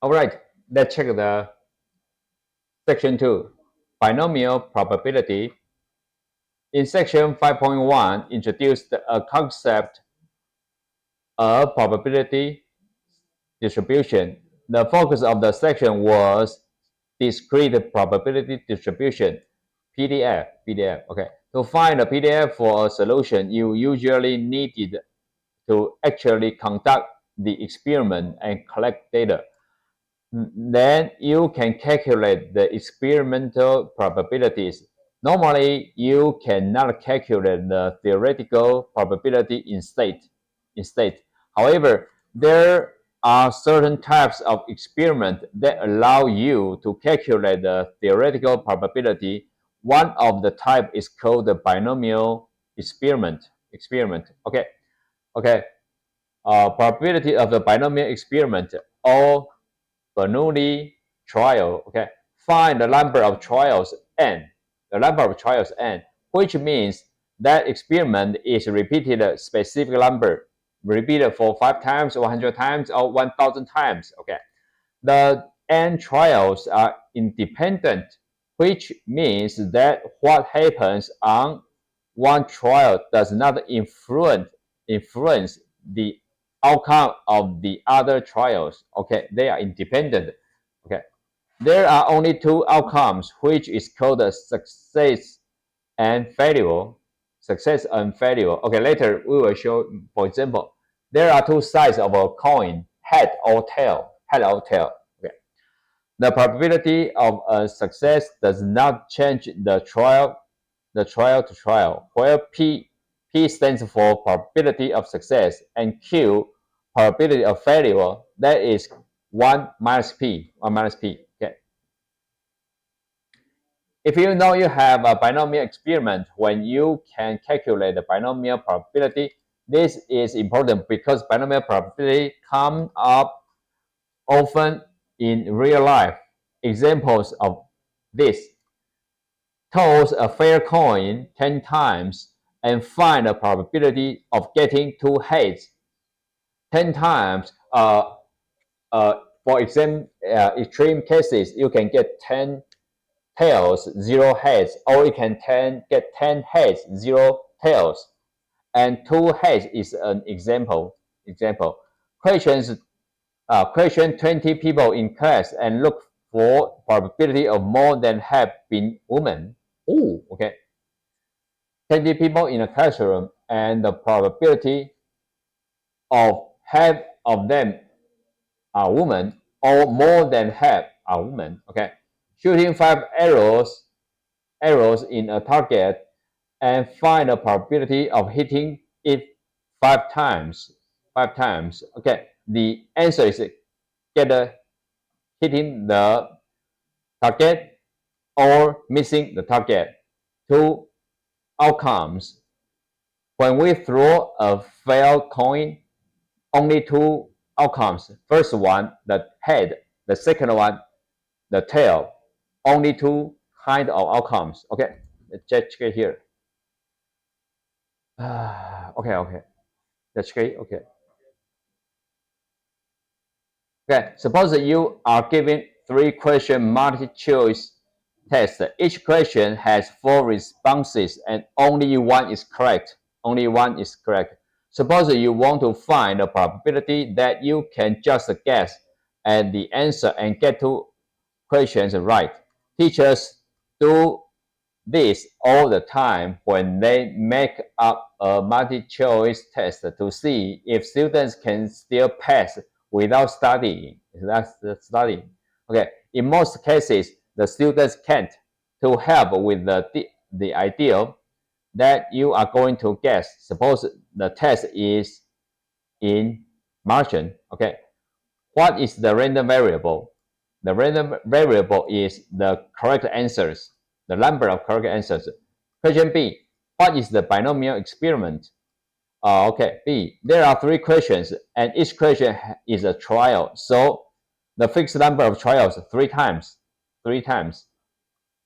All right, let's check the section 2, binomial probability. In section 5.1, introduced a concept of probability distribution. The focus of the section was discrete probability distribution, PDF. Okay. To find a PDF for a solution, you usually needed to actually conduct the experiment and collect data. Then you can calculate the experimental probabilities. Normally, you cannot calculate the theoretical probability instead. However, there are certain types of experiment that allow you to calculate the theoretical probability. One of the type is called the binomial experiment. Okay. Probability of the binomial experiment or Bernoulli trial. Okay, find the number of trials n. The number of trials n, which means that experiment is repeated a specific number, repeated for 5 times, 100 times, or 1,000 times. Okay, the n trials are independent, which means that what happens on one trial does not influence the outcome of the other trials. Okay, they are independent. Okay, there are only 2 outcomes, which is called a success and failure. Okay, later we will show, for example, there are 2 sides of a coin, head or tail. Okay, the probability of a success does not change the trial to trial, where P stands for probability of success and Q probability of failure. That is 1 minus P. Okay. If you know you have a binomial experiment when you can calculate the binomial probability, this is important because binomial probability come up often in real life. Examples of this: toss a fair coin 10 times and find the probability of getting 2 heads. 10 times, for extreme cases, you can get 10 tails, 0 heads, or you can get 10 heads, 0 tails. And 2 heads is an example. Question 20 people in class and look for probability of more than half being women. Oh, okay. 20 people in a classroom and the probability of half of them are women or more than half are women. Okay. Shooting 5 arrows in a target and find the probability of hitting it 5 times. Okay. The answer is hitting the target or missing the target. 2 outcomes. When we throw a failed coin, only 2 outcomes. First one, the head. The second one, the tail. Only 2 kind of outcomes. Okay, let's check it here. Okay. Let's check it. Okay, suppose that you are given 3 question multiple choice test. Each question has 4 responses and only one is correct. Suppose you want to find the probability that you can just guess at the answer and get 2 questions right. Teachers do this all the time when they make up a multi-choice test to see if students can still pass without studying. That's the studying. Okay, in most cases, the students can't. To help with the idea that you are going to guess, suppose the test is in Martian. Okay, what is the random variable? The random variable is the correct answers, the number of correct answers. Question B, what is the binomial experiment? Okay, B, there are 3 questions and each question is a trial. So the fixed number of trials 3 times.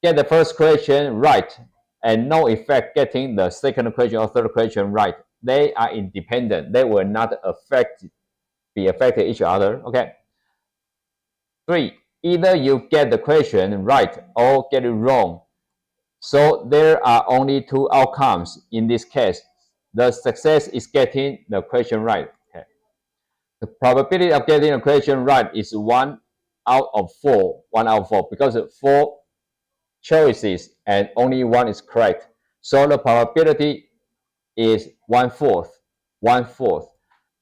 Get the first question right and no effect getting the second question or third question right. They are independent. They will not be affected each other. Okay. 3. Either you get the question right or get it wrong. So there are only 2 outcomes in this case. The success is getting the question right. Okay. The probability of getting a question right is 1 out of 4. 1 out of 4 because 4 choices and only 1 is correct. So the probability is 1/4. 1/4.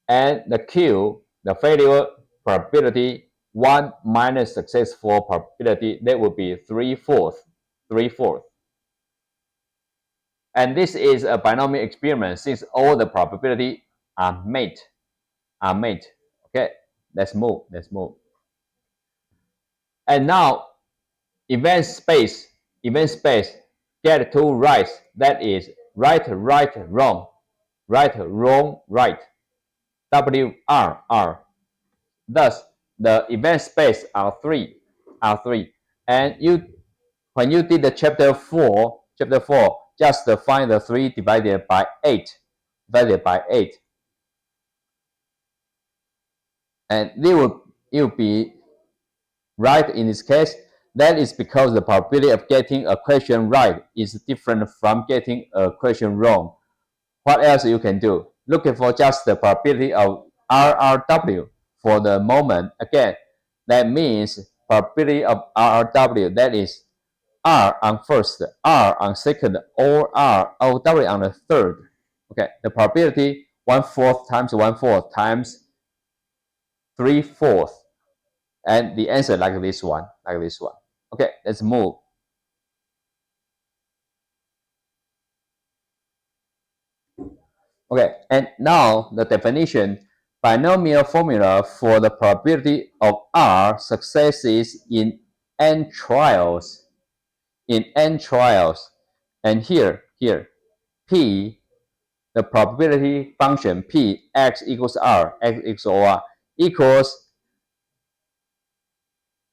And the Q, the failure probability, 1 minus successful probability, that would be 3/4. 3/4. And this is a binomial experiment since all the probability are made. Okay, let's move. And now event space get 2 rights. That is right, wrong. Right, wrong, right. WR. Thus, the event space are 3. And when you did the chapter 4, just find the 3 divided by 8. And it will be right in this case. That is because the probability of getting a question right is different from getting a question wrong. What else you can do? Looking for just the probability of RRW for the moment. Again, that means probability of RRW, that is R on first, R on second, or ROW on the third. Okay, the probability 1/4 times 1/4 times 3/4. And the answer like this one. Okay, let's move. Okay, and now the definition. Binomial formula for the probability of R successes in N trials. And here, P, the probability function P, X equals R, equals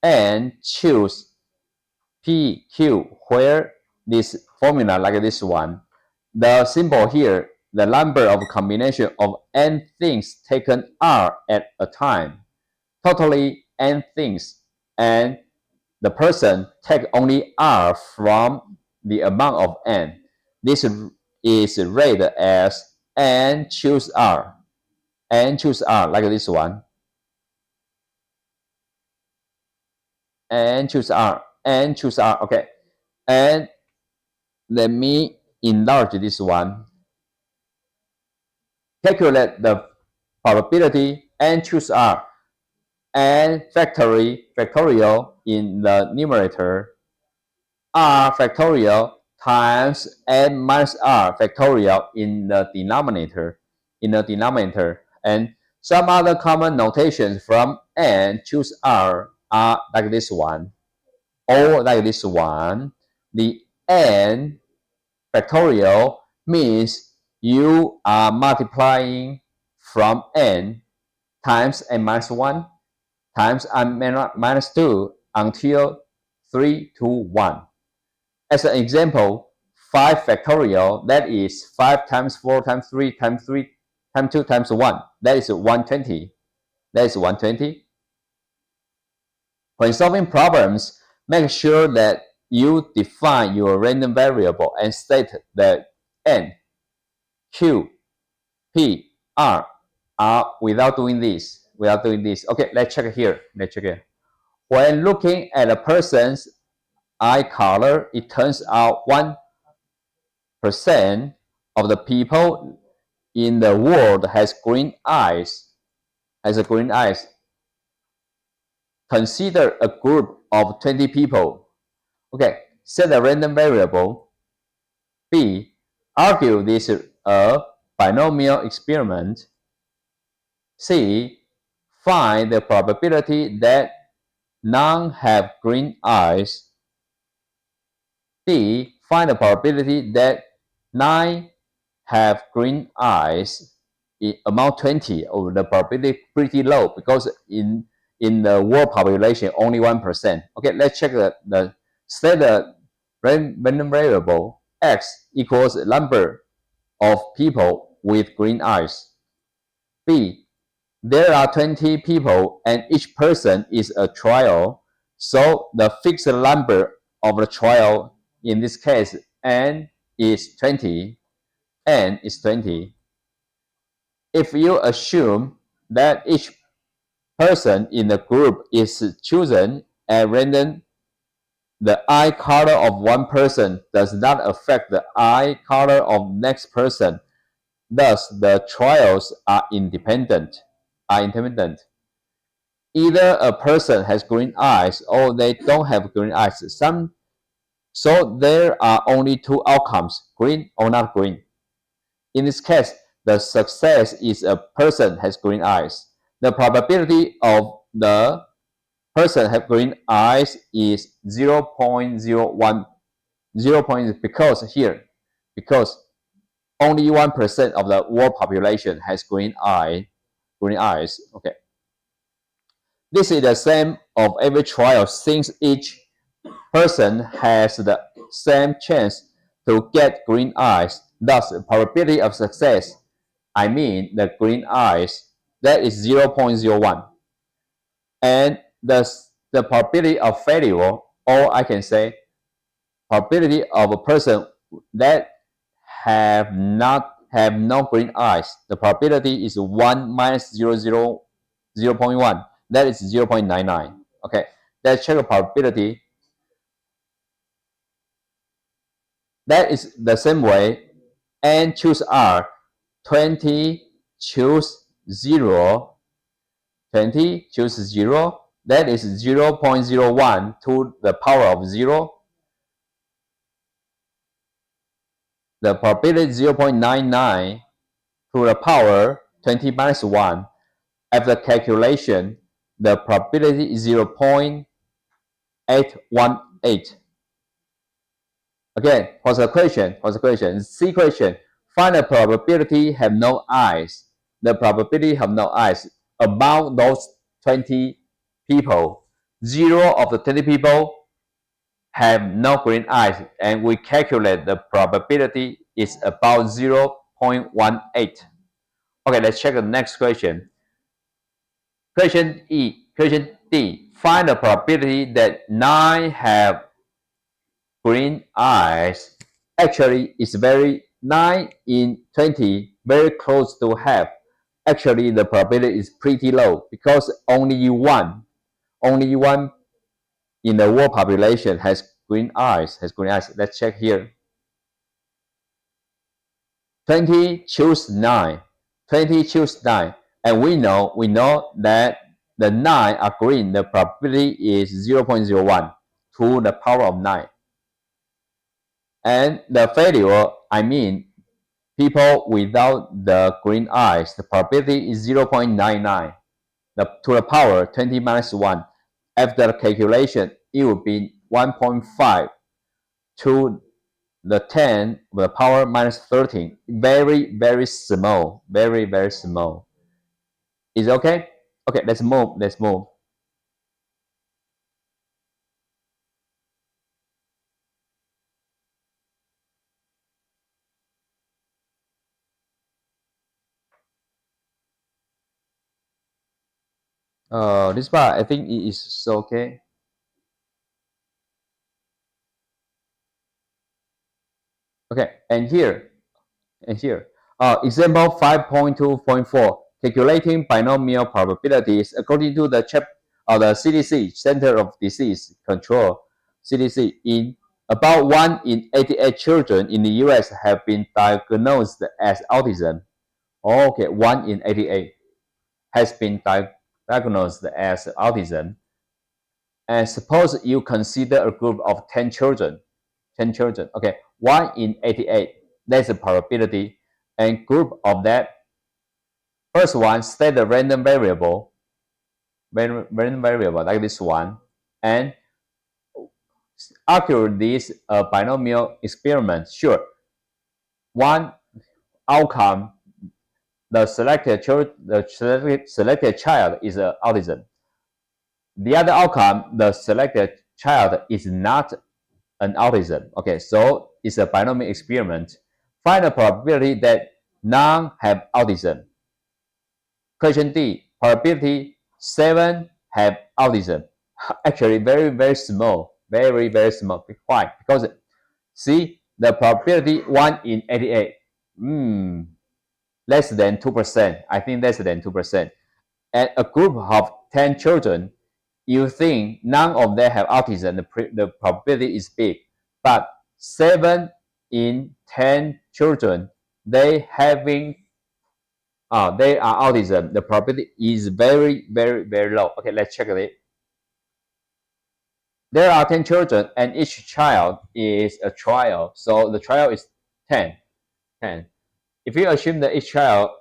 N choose PQ, where this formula like this one. The symbol here, the number of combination of N things taken R at a time. Totally N things, and the person take only R from the amount of N. This is read as N choose R. N choose R, like this one. N choose R. Okay. And let me enlarge this one. Calculate the probability N choose R and factorial in the numerator, R factorial times N minus R factorial in the denominator. And some other common notations from N choose R are like this one, or like this one. The N factorial means you are multiplying from N times N minus 1 times N minus 2 until 3 to 1. As an example, 5 factorial, that is 5 times 4 times 3 times 3 times 2 times 1. That is 120. When solving problems, make sure that you define your random variable and state that N, Q, P, R are without doing this. Okay, let's check here. When looking at a person's eye color, it turns out 1% of the people in the world has green eyes. Consider a group of 20 people. Okay, set a random variable. B, argue this is a binomial experiment. C, find the probability that none have green eyes. D, find the probability that 9 have green eyes. Among 20, or the probability pretty low because in the world population only 1%. Okay, let's check the set the random variable X equals the number of people with green eyes. B, There are 20 people and each person is a trial. So the fixed number of the trial in this case n is 20. N is 20. If you assume that each person in the group is chosen at random, the eye color of one person does not affect the eye color of next person. Thus, the trials are independent. Either a person has green eyes or they don't have green eyes. So there are only two outcomes, green or not green. In this case, the success is a person has green eyes. The probability of the person have green eyes is 0.01. Because only 1% of the world population has green eyes. Okay. This is the same of every trial since each person has the same chance to get green eyes. Thus, the probability of success, I mean the green eyes, that is 0.01. And the probability of failure, or I can say probability of a person that have no green eyes, the probability is 1 minus 0.1. That is 0.99. Okay, let's check the probability. That is the same way. N choose R, 20 choose 0, 20 choose 0. That is 0.01 to the power of 0. The probability is 0.99 to the power 20 minus 1. After calculation, the probability is 0.818. Again, what's the question? C question. Find the probability have no eyes. The probability have no eyes about those 20 people. 0 of the 20 people have no green eyes, and we calculate the probability is about 0.18. Okay, let's check the next question. Question D. Find the probability that 9 have green eyes. Actually, it's 9 in 20, very close to half. Actually, the probability is pretty low because only one in the world population has green eyes. Let's check here. 20 choose 9. 20 choose 9. And we know that the 9 are green. The probability is 0.01 to the power of 9. And the failure, I mean, people without the green eyes, the probability is 0.99 to the power 20 minus 1. After the calculation, it would be 1.5 to the 10 to the power minus 13. Very, very small. Very, very small. Is it okay? Okay, let's move. This part I think it is okay. Okay, and here, example 5.2.4, calculating binomial probabilities according to the CDC, Center of Disease Control, CDC. In about 1 in 88 children in the US have been diagnosed as autism. Okay, 1 in 88 has been diagnosed as autism. And suppose you consider a group of 10 children. Okay, 1 in 88. That's the probability. And group of that. First one, state the random variable like this one, and argue this binomial experiment. Sure, one outcome, the selected child is autism. The other outcome, the selected child is not an autism. Okay, so it's a binomial experiment. Find the probability that none have autism. Question D. probability 7 have autism. Actually, very small, very small. Why? Because see the probability 1 in 88, less than 2%. I think less than 2%. And a group of 10 children, you think none of them have autism, the probability is big. But 7 in 10 children, they are autism. The probability is very low. Okay, let's check it. There are 10 children, and each child is a trial. So the trial is 10. If you assume that each child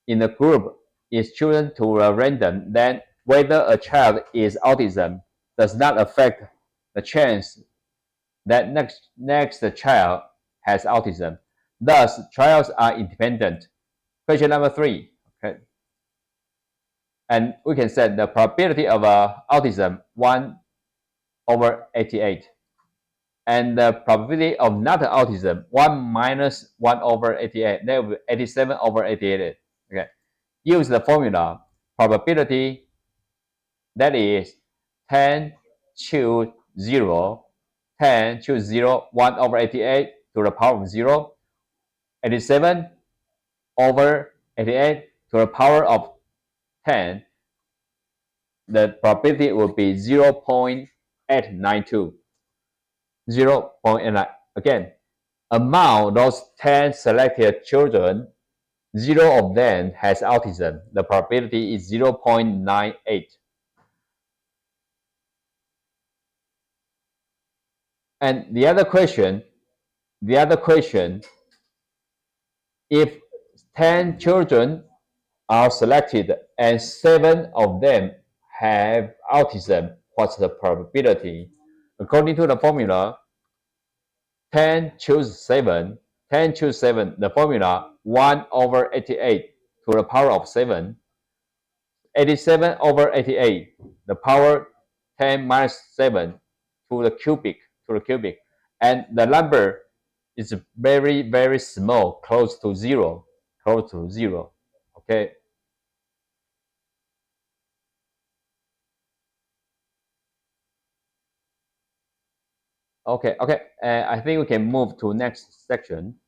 in the group is chosen to a random, then whether a child is autism does not affect the chance that next child has autism. Thus, trials are independent. Question number 3. Okay. And we can set the probability of autism 1 over 88. And the probability of not autism 1 minus 1 over 88. That will be 87 over 88. Okay. Use the formula probability, that is 10 choose 0, 10 choose 0, 1 over 88 to the power of 0, 87 over 88 to the power of 10. The probability will be 0.892. 0.89. Again, among those 10 selected children, 0 of them has autism. The probability is 0.98. And the other question, if 10 children are selected and 7 of them have autism, what's the probability? According to the formula, 10 choose 7, the formula 1 over 88 to the power of 7, 87 over 88, the power 10 minus 7 to the cubic, and the number is very small, close to 0, okay. Okay, I think we can move to next section.